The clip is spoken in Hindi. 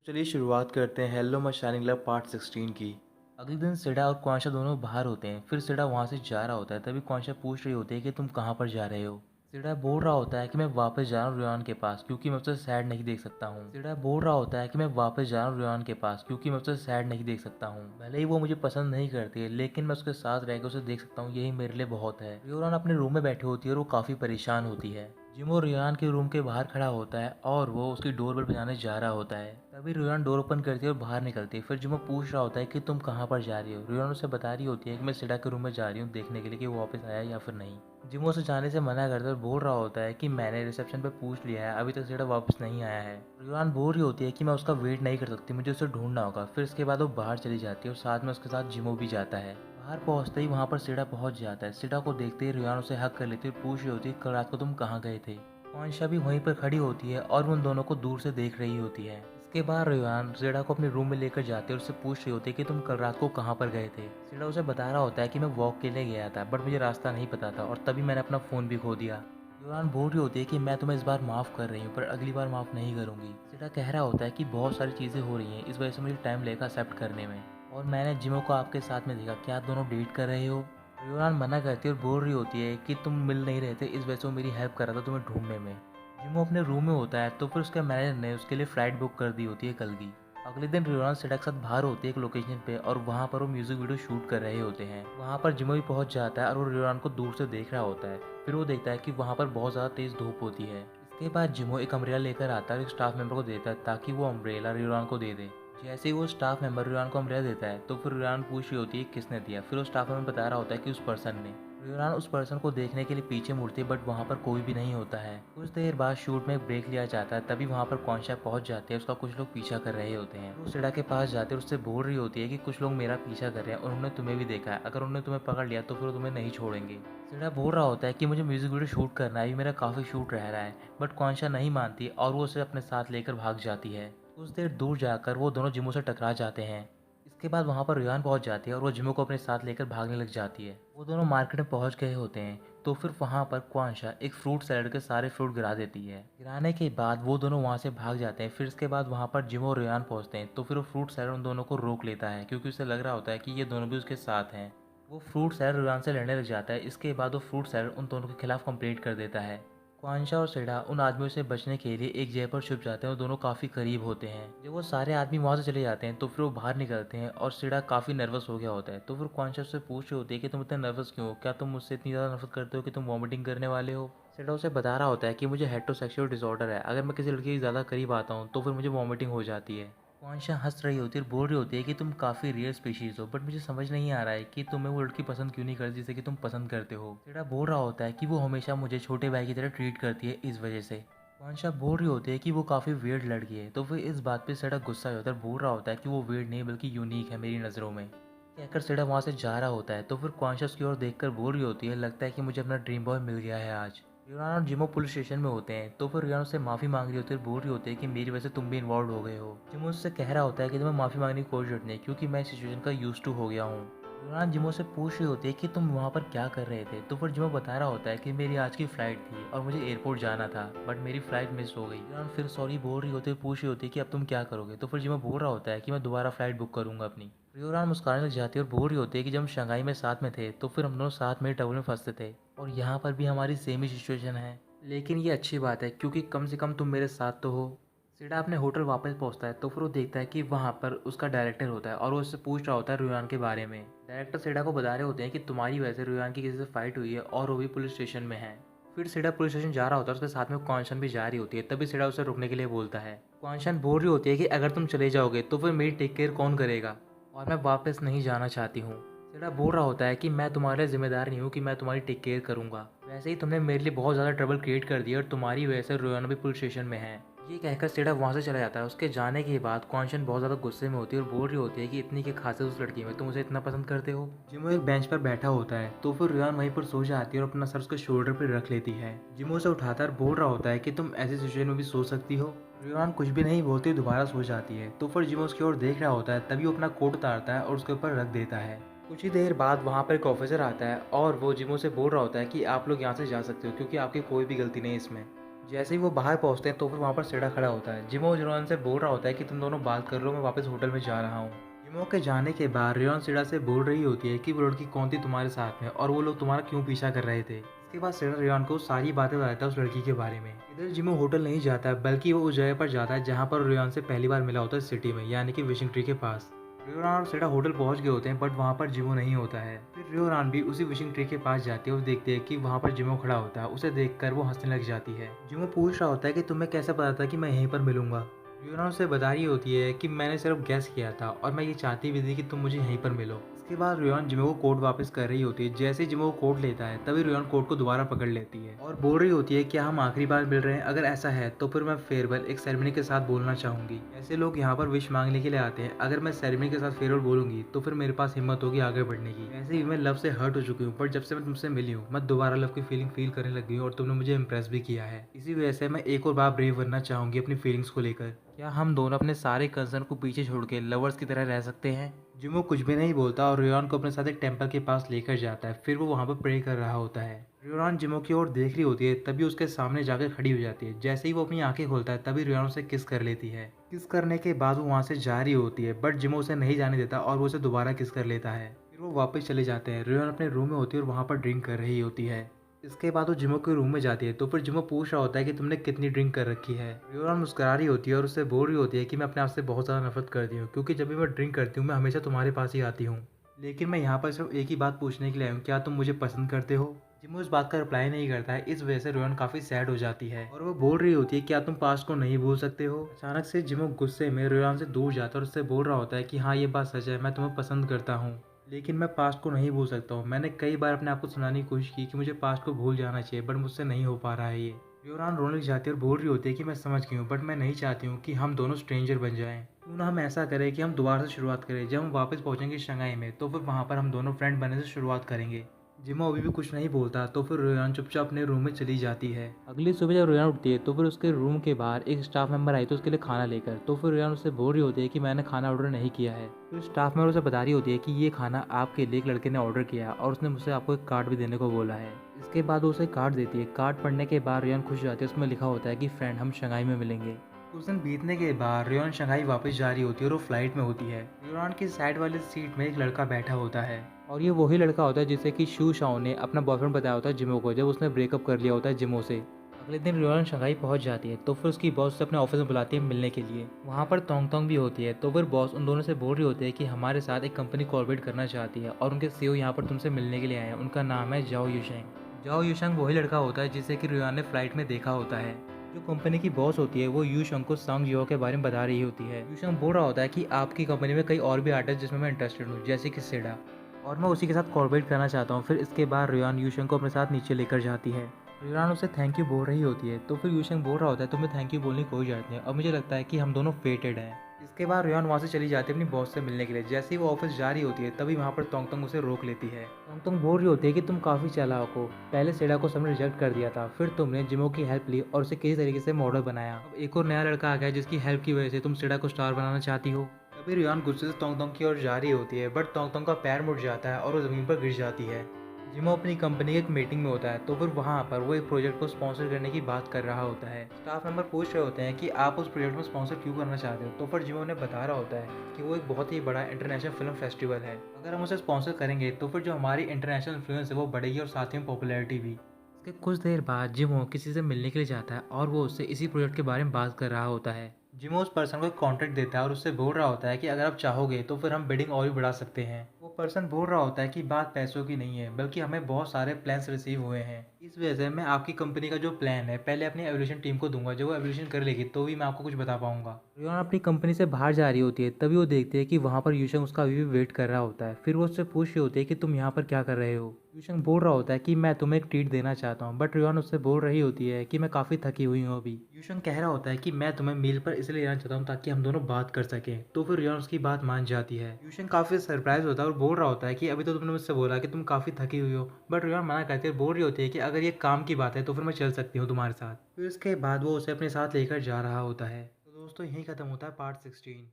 चलिए शुरुआत करते हैं hello my shining love part 16 की। अगले दिन सिडा और क्वांशा दोनों बाहर होते हैं। फिर सिडा वहाँ से जा रहा होता है, तभी क्वांशा पूछ रही होती है कि तुम कहाँ पर जा रहे हो। सिडा बोल रहा होता है कि मैं वापस जा रहा हूँ रियान के पास क्योंकि मैं उसे सैड नहीं देख सकता हूँ। सिडा बोल रहा होता है कि मैं वापस जा रहा हूँ रियान के पास क्योंकि मैं उसे सैड नहीं देख सकता हूँ। भले ही वो मुझे पसंद नहीं करती है, लेकिन मैं उसके साथ रहकर उसे देख सकता हूँ, यही मेरे लिए बहुत है। रियोन अपने रूम में बैठी होती है और वो काफ़ी परेशान होती है। जिमो रियान के रूम के बाहर खड़ा होता है और वो उसकी डोर बेल बजाने जा रहा होता है। तभी रियान डोर ओपन करती है और बाहर निकलती है। फिर जिमो पूछ रहा होता है कि तुम कहाँ पर जा रही हो। रियान उसे बता रही होती है कि मैं सिडा के रूम में जा रही हूँ देखने के लिए कि वो वापस आया या फिर नहीं। जिमो उसे जाने से मना करता है और बोल रहा होता है कि मैंने रिसेप्शन पे पूछ लिया है, अभी तक सिडा वापस नहीं आया है। रियान बोल रही होती है कि मैं उसका वेट नहीं कर सकती, मुझे उसे ढूंढना होगा। फिर इसके बाद वो बाहर चली जाती है और साथ में उसके साथ जिमो भी जाता है। बाहर पहुंचते ही वहां पर सिडा पहुंच जाता है। सिडा को देखते ही रियान उसे हक कर लेती है और पूछ रही होती है कल रात को तुम कहाँ गए थे। कौनशा भी वहीं पर खड़ी होती है और उन दोनों को दूर से देख रही होती है। इसके बाद रेहान जेडा को अपने रूम में लेकर जाते हैं और उससे पूछ रही होती है कि तुम कल रात को कहाँ पर गए थे। जेडा उसे बता रहा होता है कि मैं वॉक के लिए गया था, बट मुझे रास्ता नहीं पता था और तभी मैंने अपना फ़ोन भी खो दिया। रेहान बोल रही होती है कि मैं तुम्हें इस बार माफ़ कर रही हूँ पर अगली बार माफ़ नहीं करूँगी। जेडा कह रहा होता है कि बहुत सारी चीज़ें हो रही हैं, इस वजह से मुझे टाइम लगेगा एक्सेप्ट करने में, और मैंने जिमो को आपके साथ में देखा, क्या आप दोनों डेट कर रहे हो। रेहान मना करती है और बोल रही होती है कि तुम मिल नहीं रहे थे, इस वजह से वो मेरी हेल्प कर रहा था तुम्हें ढूंढने में। जिमो अपने रूम में होता है तो फिर उसके मैनेजर ने उसके लिए फ़्लाइट बुक कर दी होती है कल की। अगले दिन रियोना सिडा के साथ बाहर होती है एक लोकेशन पे और वहाँ पर वो म्यूजिक वीडियो शूट कर रहे होते हैं। वहाँ पर जिमो भी पहुँच जाता है और वो रियोना को दूर से देख रहा होता है। फिर वो देखता है कि वहाँ पर बहुत ज़्यादा तेज़ धूप होती है। इसके बाद जिमो एक अम्ब्रेला लेकर आता है और एक स्टाफ मेंबर को देता है ताकि वो अम्ब्रेला रियोना को दे दे। जैसे ही वो स्टाफ मेंबर रियोना को अम्ब्रेला देता है तो फिर रियोना पूछ रही होती है किसने दिया। फिर वो स्टाफ मेंबर बता रहा होता है कि उस पर्सन ने। रियोना उस पर्सन को देखने के लिए पीछे मुड़ती है बट वहाँ पर कोई भी नहीं होता है। कुछ देर बाद शूट में एक ब्रेक लिया जाता है, तभी वहाँ पर कौनशा पहुँच जाती है। उसका कुछ लोग पीछा कर रहे होते हैं। वो सिडा के पास जाते हैं और उससे बोल रही होती है कि कुछ लोग मेरा पीछा कर रहे हैं, उन्होंने तुम्हें भी देखा है, अगर उन्होंने तुम्हें पकड़ लिया तो फिर वो तुम्हें नहीं छोड़ेंगे। सिडा बोल रहा होता है कि मुझे म्यूजिक वीडियो शूट करना है, अभी मेरा काफ़ी शूट रह रहा है, बट कौनशा नहीं मानती और वो उसे अपने साथ लेकर भाग जाती है। कुछ देर दूर जाकर वो दोनों जिमो से टकरा जाते हैं। इसके बाद वहाँ पर रियान पहुँच जाती है और वो जिमो को अपने साथ लेकर भागने लग जाती है। वो दोनों मार्केट में पहुँच गए होते हैं तो फिर वहाँ पर क्वांशा एक फ्रूट सैलेड के सारे फ्रूट गिरा देती है। गिराने के बाद वो दोनों वहाँ से भाग जाते हैं। फिर इसके बाद वहाँ पर जिमो और रियान पहुँचते हैं तो फिर वो फ्रूट सैलेड उन दोनों को रोक लेता है क्योंकि उसे लग रहा होता है कि ये दोनों भी उसके साथ हैं। वो फ्रूट सैलेड रियान से लड़ने लग जाता है। इसके बाद वो फ्रूट सैलेड उन दोनों के खिलाफ कंप्लेंट कर देता है। क्वांशा और सिडा उन आदमियों से बचने के लिए एक जगह पर छुप जाते हैं और दोनों काफ़ी करीब होते हैं। जब वो सारे आदमी वहाँ से चले जाते हैं तो फिर वो बाहर निकलते हैं और सिडा काफ़ी नर्वस हो गया होता है। तो फिर क्वांशा उससे पूछ रही होती है कि तुम इतने नर्वस क्यों हो, क्या तुम मुझसे इतनी ज़्यादा नफरत करते हो कि तुम वॉमिटिंग करने वाले हो। सिडा उसे बता रहा होता है कि मुझे हेटेरोसेक्सुअल डिसऑर्डर है, अगर मैं किसी लड़की के ज़्यादा करीब आता हूँ तो फिर मुझे वॉमिटिंग हो जाती है। क्वांशा हंस रही होती है और बोल रही होती है कि तुम काफ़ी रेयर स्पीशीज़ हो, बट मुझे समझ नहीं आ रहा है कि तुम्हें वो लड़की पसंद क्यों नहीं करती जिसे कि तुम पसंद करते हो। सिडा बोल रहा होता है कि वो हमेशा मुझे छोटे भाई की तरह ट्रीट करती है, इस वजह से। क्वांशा बोल रही होती है कि वो काफ़ी वियर्ड लड़की है तो फिर इस बात पे सिडा गुस्सा होता है, बोल रहा होता है कि वो वियर्ड नहीं बल्कि यूनिक है मेरी नज़रों में। कहकर सिडा वहाँ से जा रहा होता है तो फिर क्वांशा उसकी ओर देखकर बोल रही होती है, लगता है कि मुझे अपना ड्रीम बॉय मिल गया है आज। रियान और जिमो पुलिस स्टेशन में होते हैं तो फिर रियान उससे माफ़ी मांग रही होती है और बोल रही होती है कि मेरी वजह से तुम भी इन्वॉल्व हो गए हो। जिमो उससे कह रहा होता है कि तुम्हें माफ़ी मांगने की कोई जरूरत नहीं क्योंकि मैं इस सिचुएशन का यूज टू हो गया हूँ। रियान जिमो से पूछ रही होती है कि तुम वहाँ पर क्या कर रहे थे। तो फिर जिमो बता रहा होता है कि मेरी आज की फ़्लाइट थी और मुझे एयरपोर्ट जाना था, बट मेरी फ़्लाइट मिस हो गई। रियान फिर सॉरी बोल रही होती है, पूछ रही होती है कि अब तुम क्या करोगे। तो फिर जिमो बोल रहा होता है कि मैं दोबारा फ़्लाइट बुक करूँगा अपनी। रियोरान मुस्कुराने लग जाती है और बोल रही होती है कि जब हम शंघाई में साथ में थे तो फिर हम दोनों साथ में ट्रबल में फंसते थे और यहाँ पर भी हमारी सेम ही सिचुएशन है, लेकिन ये अच्छी बात है क्योंकि कम से कम तुम मेरे साथ तो हो। सिडा अपने होटल वापस पहुंचता है तो फिर वो देखता है कि वहाँ पर उसका डायरेक्टर होता है और वो उससे पूछ रहा होता है रुयान के बारे में। डायरेक्टर सिडा को बता रहे होते हैं कि तुम्हारी वजह से रुयान की किसी से फाइट हुई है और वो भी पुलिस स्टेशन में है। फिर सिडा पुलिस स्टेशन जा रहा होता है, उसके साथ में कौनशन भी जा रही होती है। तभी सिडा उसे रुकने के लिए बोलता है। कौनशन बोल रही होती है कि अगर तुम चले जाओगे तो फिर मेरी टेक केयर कौन करेगा और मैं वापस नहीं जाना चाहती हूँ। सिडा बोल रहा होता है कि मैं तुम्हारे लिए जिम्मेदार नहीं हूँ कि मैं तुम्हारी टेक केयर करूँगा, वैसे ही तुमने मेरे लिए बहुत ज़्यादा ट्रबल क्रिएट कर दिया और तुम्हारी वजह से रोयाना भी पुलिस स्टेशन में है। ये कहकर सिडा वहाँ से चला जाता है। उसके जाने के बाद कौनशन बहुत ज़्यादा गुस्से में होती है और बोल रही होती है कि इतनी की खासियत उस लड़की में, तुम उसे इतना पसंद करते हो। जिमो एक बेंच पर बैठा होता है तो फिर रियान वहीं पर सो जाती है और अपना सर उसके शोल्डर पर रख लेती है। जिमो उसे उठाकर बोल रहा होता है कि तुम ऐसी सिचुएशन में भी सो सकती हो। रियान कुछ भी नहीं बोलती दोबारा सो जाती है तो फिर जिमो उसकी ओर देख रहा होता है, तभी वो अपना कोट उतारता है और उसके ऊपर रख देता है। कुछ ही देर बाद वहाँ पर एक ऑफिसर आता है और वो जिमो से बोल रहा होता है कि आप लोग यहाँ से जा सकते हो क्योंकि आपकी कोई भी गलती नहीं है इसमें। जैसे ही वो बाहर पहुँचते हैं तो फिर वहाँ पर सेडा खड़ा होता है। जिमो रियोन से बोल रहा होता है कि तुम दोनों बात कर लो, मैं वापस होटल में जा रहा हूँ। जिमो के जाने के बाद रियोन सेडा से बोल रही होती है कि वो लड़की कौन थी तुम्हारे साथ में और वो लोग तुम्हारा क्यों पीछा कर रहे थे। इसके बाद सेडा रियोन को सारी बातें बताता है उस लड़की के बारे में। इधर जिमो होटल नहीं जाता है बल्कि वो उस जगह पर जाता है जहाँ पर रियोन से पहली बार मिला होता है सिटी में, यानी कि विशिंग ट्री के पास। रियोरान और सेडा होटल पहुंच गए होते हैं बट वहाँ पर जिमो नहीं होता है। फिर रियोरान भी उसी विशिंग ट्री के पास जाती है और देखते हैं कि वहाँ पर जिमो खड़ा होता है। उसे देखकर वो हंसने लग जाती है। जिमो पूछ रहा होता है कि तुम्हें कैसे पता था कि मैं यहीं पर मिलूंगा। रियोरान उसे बता रही होती है कि मैंने सिर्फ गैस किया था और मैं ये चाहती भी थी कि तुम मुझे यहीं पर मिलो। इसके बाद रियोन जिमो को कोट वापस कर रही होती है। जैसे ही जिमो को कोट लेता है तभी रियोन कोट को दोबारा पकड़ लेती है और बोल रही होती है क्या हम आखिरी बार मिल रहे हैं, अगर ऐसा है तो फिर मैं फेयरवेल एक सेरेमनी के साथ बोलना चाहूंगी। ऐसे लोग यहाँ पर विश मांगने के लिए आते हैं, अगर मैं सेरेमनी के साथ फेयरवेल बोलूंगी तो फिर मेरे पास हिम्मत होगी आगे बढ़ने की। ऐसे ही मैं लव से हर्ट हो चुकी हूँ पर जब से मैं तुमसे मिली हूँ मैं दोबारा लव की फीलिंग फील करने लगी हूँ और तुमने मुझे इम्प्रेस भी किया है। इसी वजह से मैं एक और बार ब्रेव बनना चाहूंगी अपनी फीलिंग्स को लेकर। क्या हम दोनों अपने सारे कंसर्न को पीछे छोड़ के लवर्स की तरह रह सकते हैं। जिमो कुछ भी नहीं बोलता और रियोन को अपने साथ एक टेंपल के पास लेकर जाता है। फिर वो वहाँ पर प्रे कर रहा होता है। रियोन जिमो की ओर देख रही होती है तभी उसके सामने जाकर खड़ी हो जाती है। जैसे ही वो अपनी आंखें खोलता है तभी रियोन उसे किस कर लेती है। किस करने के बाद वो वहाँ से जा रही होती है बट जिमो उसे नहीं जाने देता और वो उसे दोबारा किस कर लेता है। फिर वो वापस चले जाते हैं। रियोन अपने रूम में होती है और वहाँ पर ड्रिंक कर रही होती है। इसके बाद वो जिमो के रूम में जाती है तो फिर जिमो पूछ रहा होता है कि तुमने कितनी ड्रिंक कर रखी है। रियोन मुस्कुरा रही होती है और उससे बोल रही होती है कि मैं अपने आप से बहुत ज़्यादा नफरत करती हूँ क्योंकि जब भी मैं ड्रिंक करती हूँ मैं हमेशा तुम्हारे पास ही आती हूँ। लेकिन मैं यहाँ पर सिर्फ एक ही बात पूछने के लिए आई हूँ, क्या तुम मुझे पसंद करते हो। जिमो इस बात का रिप्लाई नहीं करता है। इस वजह से रियोन काफ़ी सैड हो जाती है और वो बोल रही होती है क्या तुम पास्ट को नहीं भूल सकते हो। अचानक से जिमो गुस्से में रियोन से दूर जाता है और उससे बोल रहा होता है कि हाँ ये बात सच है, मैं तुम्हें पसंद करता हूँ लेकिन मैं पास्ट को नहीं भूल सकता हूँ। मैंने कई बार अपने आप को सुनाने की कोशिश की कि मुझे पास्ट को भूल जाना चाहिए बट मुझसे नहीं हो पा रहा है ये। रियोन रोने लग जाती है और बोल रही होती है कि मैं समझ गई हूँ बट मैं नहीं चाहती हूँ कि हम दोनों स्ट्रेंजर बन जाएं। क्यों ना हम ऐसा करें कि हम दोबारा से शुरुआत करें। जब हम वापस पहुँचेंगे शंघाई में तो फिर वहाँ पर हम दोनों फ्रेंड बनने से शुरुआत करेंगे। जिमो अभी भी कुछ नहीं बोलता तो फिर रियोन चुपचाप अपने रूम में चली जाती है। अगली सुबह जब रियोन उठती है तो फिर उसके रूम के बाहर एक स्टाफ मेंबर आई तो उसके लिए खाना लेकर। तो फिर रियोन उससे बोल रही होती है कि मैंने खाना ऑर्डर नहीं किया है। फिर स्टाफ मेंबर उसे बता रही होती है कि ये खाना आपके लिए एक लड़के ने ऑर्डर किया और उसने मुझसे आपको एक कार्ड भी देने को बोला है। इसके बाद वो उसे कार्ड देती है। कार्ड पढ़ने के बाद रियोन खुश हो जाती है। उसमें लिखा होता है कि फ्रेंड हम शंघाई में मिलेंगे। कुछ दिन बीतने के बाद रियोन शंघाई वापस जा रही होती है और वो फ्लाइट में होती है। रियोन की साइड वाली सीट में एक लड़का बैठा होता है और ये वही लड़का होता है जिसे कि शू शाओ ने अपना बॉयफ्रेंड बताया होता है जिमो को, जब उसने ब्रेकअप कर लिया होता है जिमो से। अगले दिन रियोन शंघाई पहुंच जाती है तो फिर उसकी बॉस उसे अपने ऑफिस में बुलाती है मिलने के लिए। वहाँ पर तोंग तोंग भी होती है तो फिर बॉस उन दोनों से बोल रही होती है कि हमारे साथ एक कंपनी कॉर्पोरेट करना चाहती है और उनके सीईओ यहाँ पर तुमसे मिलने के लिए आए हैं। उनका नाम है जाओ यूशेंग। जाओ यूशेंग वही लड़का होता है जिसे कि रियोन ने फ्लाइट में देखा होता है। जो कंपनी की बॉस होती है वो यूशंग को सांग जियो के बारे में बता रही होती है। यूशंग बोल रहा होता है कि आपकी कंपनी में कई और भी आर्टिस्ट जिसमें मैं इंटरेस्टेड हूँ जैसे कि सेडा, और मैं उसी के साथ कॉर्पोरेट करना चाहता हूँ। फिर इसके बाद रियान यूशंग को अपने साथ नीचे लेकर जाती है। रियान उसे थैंक यू बोल रही होती है तो फिर यूशंग बोल रहा होता है तुम्हें थैंक यू बोलने की कोई जरूरत नहीं है और मुझे लगता है कि हम दोनों फेटेड हैं। इसके बाद रियान वहाँ से चली जाती है अपनी बॉस से मिलने के लिए। जैसे ही वो ऑफिस जा रही होती है तभी वहाँ पर तोंग तोंग उसे रोक लेती है। तोंग तोंग बोल रही होती है कि तुम काफ़ी चालाक हो, पहले सेडा को सबने रिजेक्ट कर दिया था, फिर तुमने जिमो की हेल्प ली और उसे किसी तरीके से मॉडल बनाया। अब एक और नया लड़का आ गया जिसकी हेल्प की वजह से तुम सेडा को स्टार बनाना चाहती हो। तभी रियान गुस्से से तोंग तोंग की ओर जा रही होती है बट तोंग तोंग का पैर मुड़ जाता है और वो ज़मीन पर गिर जाती है। जिमो अपनी कंपनी की एक मीटिंग में होता है तो फिर वहाँ पर वो एक प्रोजेक्ट को स्पॉन्सर करने की बात कर रहा होता है। स्टाफ मेंबर पूछ रहे होते हैं कि आप उस प्रोजेक्ट में स्पॉन्सर क्यों करना चाहते हो। तो फिर जिमो उन्हें बता रहा होता है कि वो एक बहुत ही बड़ा इंटरनेशनल फिल्म फेस्टिवल है, अगर हम उसे स्पॉन्सर करेंगे तो फिर जो हमारी इंटरनेशनल इन्फ्लुएंस है वो बढ़ेगी और साथ ही में पॉपुलैरिटी भी। इसके कुछ देर बाद जिमो किसी से मिलने के लिए जाता है और वो उससे इसी प्रोजेक्ट के बारे में बात कर रहा होता है। जिमो उस पर्सन को एक कॉन्ट्रैक्ट देता है और उससे बोल रहा होता है कि अगर आप चाहोगे तो फिर हम बिडिंग और भी बढ़ा सकते हैं। वो पर्सन बोल रहा होता है कि बात पैसों की नहीं है बल्कि हमें बहुत सारे प्लान्स रिसीव हुए हैं। इस वजह से मैं आपकी कंपनी का जो प्लान है पहले अपनी एवोल्यूशन टीम को दूंगा, जो वो एवोल्यूशन कर लेगी तो भी मैं आपको कुछ बता पाऊंगा। रियोन अपनी कंपनी से बाहर जा रही होती है तभी वो देखती है कि वहाँ पर यूशंग उसका अभी भी वेट कर रहा होता है। फिर वो उससे पूछ रही होती है कि तुम यहाँ पर क्या कर रहे हो। यूशंग बोल रहा होता है कि मैं तुम्हें एक ट्रीट देना चाहता हूँ बट रियोन उससे बोल रही होती है कि मैं काफ़ी थकी हुई हूँ अभी। यूशंग कह रहा होता है कि मैं तुम्हें मील पर इसलिए लेना चाहता हूँ ताकि हम दोनों बात कर सकें। तो फिर रियोन उसकी बात मान जाती है। यूशंग काफ़ी सरप्राइज होता है और बोल रहा होता है कि अभी तो तुमने मुझसे बोला कि तुम काफ़ी थकी हुई हो, बट रियोन मना करती है, बोल रही होती है कि अगर ये काम की बात है तो फिर मैं चल सकती हूँ तुम्हारे साथ। फिर इसके बाद वो उसे अपने साथ लेकर जा रहा होता है। तो दोस्तों यहीं ख़त्म होता है पार्ट 16।